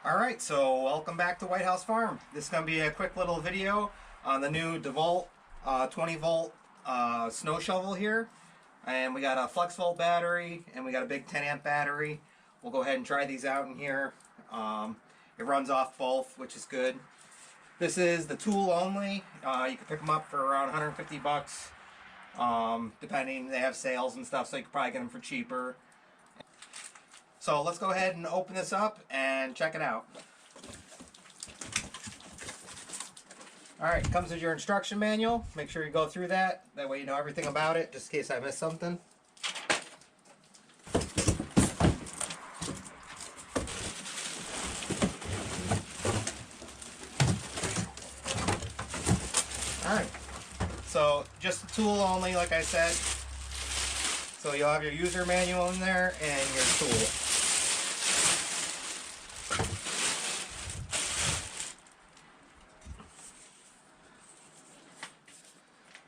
Alright, so welcome back to White House Farm. This is going to be a quick little video on the new Dewalt 20 volt snow shovel here. And we got a flex volt battery and we got a big 10 amp battery. We'll go ahead and try these out in here. It runs off both, which is good. This is the tool only. You can pick them up for around 150 bucks. Depending, they have sales and stuff, so you can probably get them for cheaper. So let's go ahead and open this up and check it out. Alright, comes with your instruction manual. Make sure you go through that. That way you know everything about it, just in case I missed something. Alright, so just the tool only, like I said. So you'll have your user manual in there and your tool.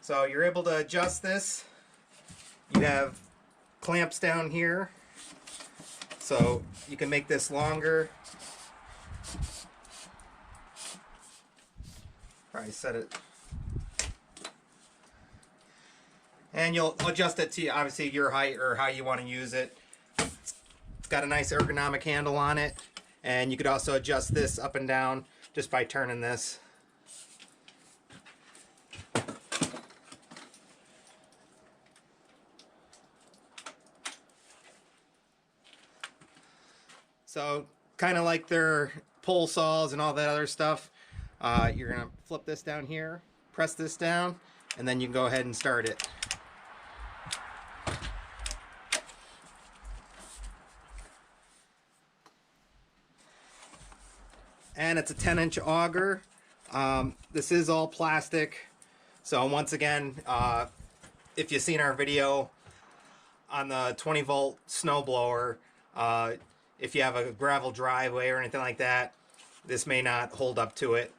So you're able to adjust this. You have clamps down here, so you can make this longer. Probably set it. And you'll adjust it to obviously your height or how you want to use it. It's got a nice ergonomic handle on it, and you could also adjust this up and down just by turning this. So kind of like their pole saws and all that other stuff, you're going to flip this down here, press this down, and then you can go ahead and start it. And it's a 10-inch auger. This is all plastic. So once again, if you've seen our video on the 20 volt snowblower, if you have a gravel driveway or anything like that, this may not hold up to it.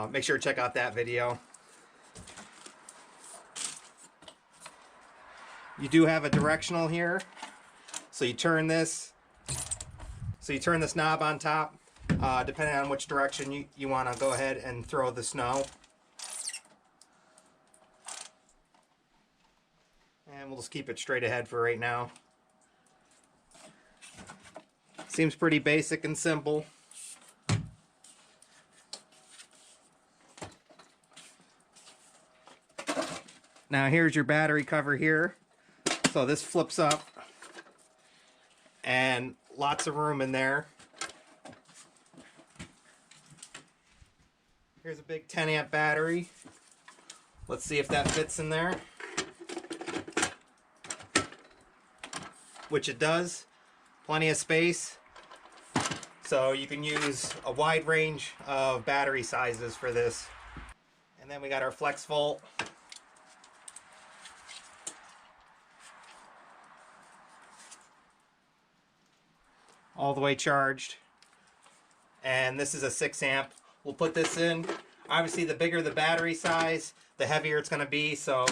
Make sure to check out that video. You do have a directional here. So you turn this. So you turn this knob on top, depending on which direction you want to go ahead and throw the snow. And we'll just keep it straight ahead for right now. Seems pretty basic and simple. Now here's your battery cover here. So this flips up and lots of room in there. Here's a big 10 amp battery. Let's see if that fits in there. Which it does. Plenty of space. So you can use a wide range of battery sizes for this. And then we got our flex volt. All the way charged. And this is a 6 amp. We'll put this in. Obviously the bigger the battery size, the heavier it's going to be. So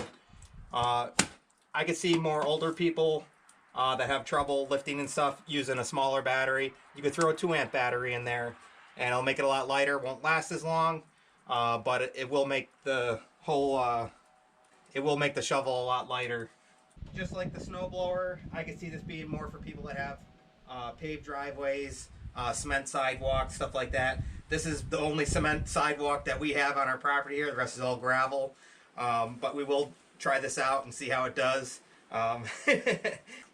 I could see more older people that have trouble lifting and stuff using a smaller battery. You could throw a 2 amp battery in there and it'll make it a lot lighter. Won't last as long, but it will make the whole it will make the shovel a lot lighter. Just like the snowblower, I could see this being more for people that have paved driveways, cement sidewalks, stuff like that. This is the only cement sidewalk that we have on our property here. The rest is all gravel, but we will try this out and see how it does.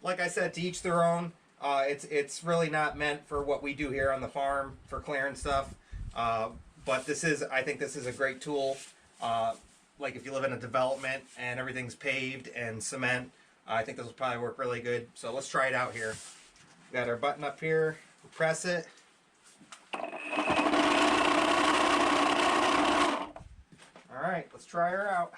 Like I said, to each their own. It's really not meant for what we do here on the farm for clearing stuff. But this is, I think this is a great tool. Like if you live in a development and everything's paved and cement, I think this will probably work really good. So let's try it out here. We got our button up here. We'll press it. All right, let's try her out.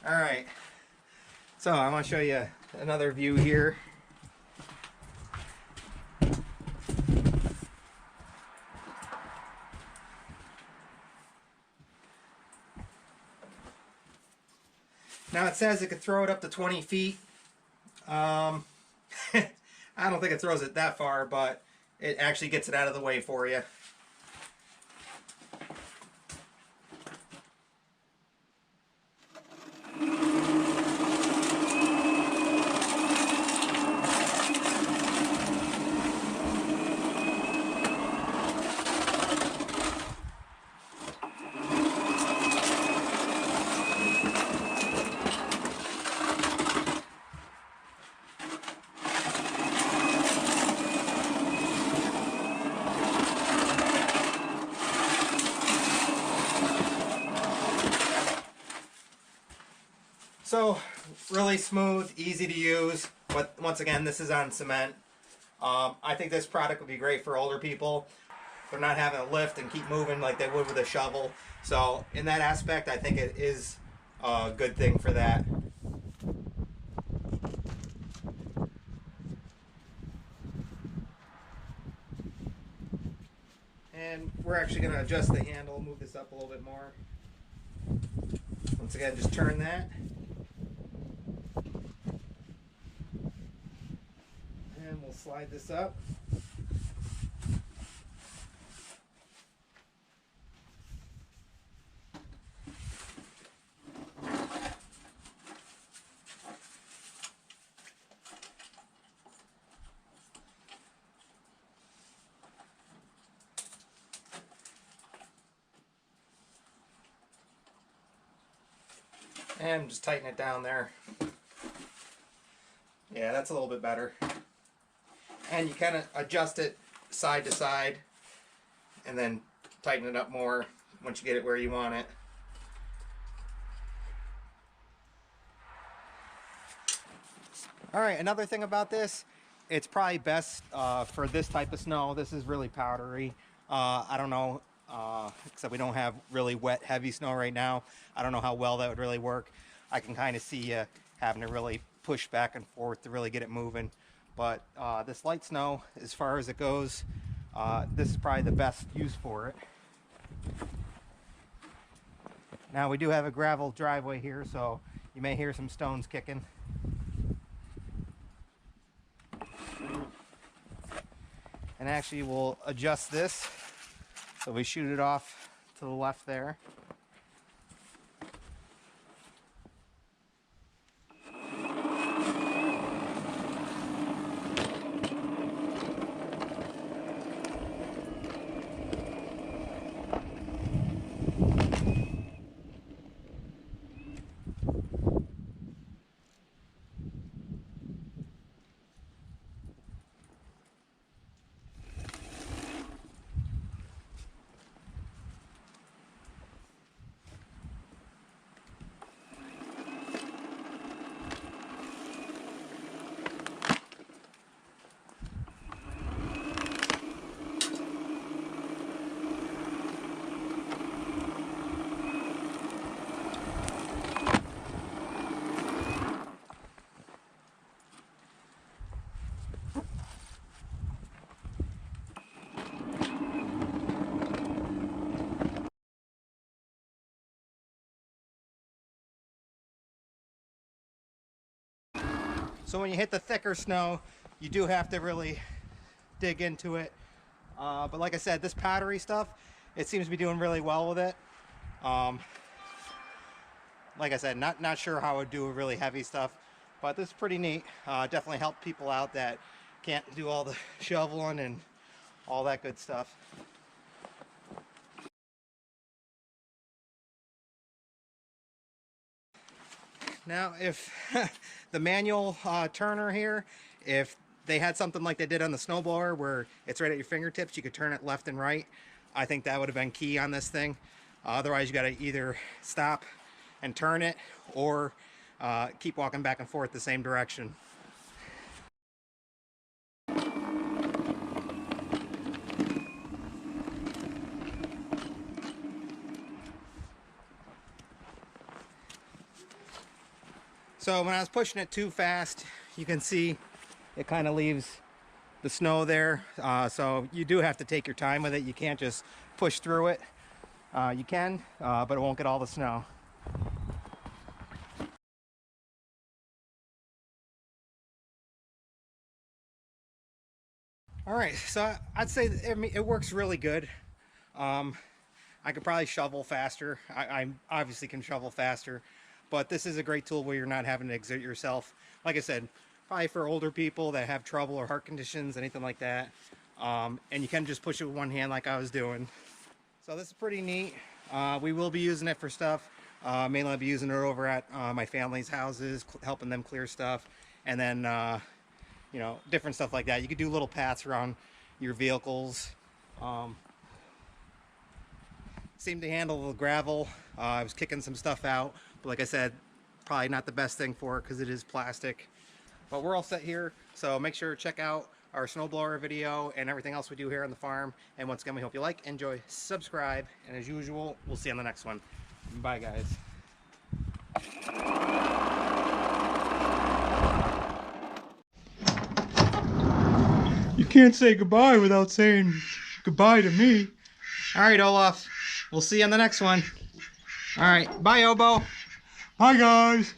Alright, so I want to show you another view here. Now it says it could throw it up to 20 feet. I don't think it throws it that far, but it actually gets it out of the way for you. So, really smooth, easy to use, but once again, this is on cement. I think this product would be great for older people. They're not having to lift and keep moving like they would with a shovel. So, in that aspect, I think it is a good thing for that. And we're actually going to adjust the handle, move this up a little bit more. Once again, just turn that. And we'll slide this up. And just tighten it down there. Yeah, that's a little bit better. And you kind of adjust it side to side and then tighten it up more once you get it where you want it. Alright, another thing about this, it's probably best for this type of snow. This is really powdery. I don't know, except we don't have really wet, heavy snow right now. I don't know how well that would really work. I can kind of see you having to really push back and forth to really get it moving. But this light snow, as far as it goes, this is probably the best use for it. Now we do have a gravel driveway here, so you may hear some stones kicking. And actually we'll adjust this so we shoot it off to the left there. So when you hit the thicker snow, you do have to really dig into it. But like I said, this powdery stuff, it seems to be doing really well with it. Like I said, not sure how I would do with really heavy stuff, but this is pretty neat. Definitely help people out that can't do all the shoveling and all that good stuff. Now, if the manual turner here, if they had something like they did on the snowblower where it's right at your fingertips, you could turn it left and right, I think that would have been key on this thing. Otherwise, you got to either stop and turn it or keep walking back and forth the same direction. So when I was pushing it too fast, you can see it kind of leaves the snow there. So you do have to take your time with it. You can't just push through it. You can, but it won't get all the snow. All right, so I'd say it works really good. I could probably shovel faster. I obviously can shovel faster, but this is a great tool where you're not having to exert yourself. Like I said, probably for older people that have trouble or heart conditions, anything like that. And you can just push it with one hand like I was doing. So this is pretty neat. We will be using it for stuff. Mainly I'll be using it over at my family's houses, helping them clear stuff. And then, you know, different stuff like that. You could do little paths around your vehicles. Seemed to handle the gravel. I was kicking some stuff out, but like I said, probably not the best thing for it because it is plastic. But we're all set here, so make sure to check out our snowblower video and everything else we do here on the farm. And once again, we hope you like, enjoy, subscribe, and as usual, we'll see you on the next one. Bye, guys. You can't say goodbye without saying goodbye to me. All right, Olaf. We'll see you on the next one. All right. Bye, Obo. Bye, guys.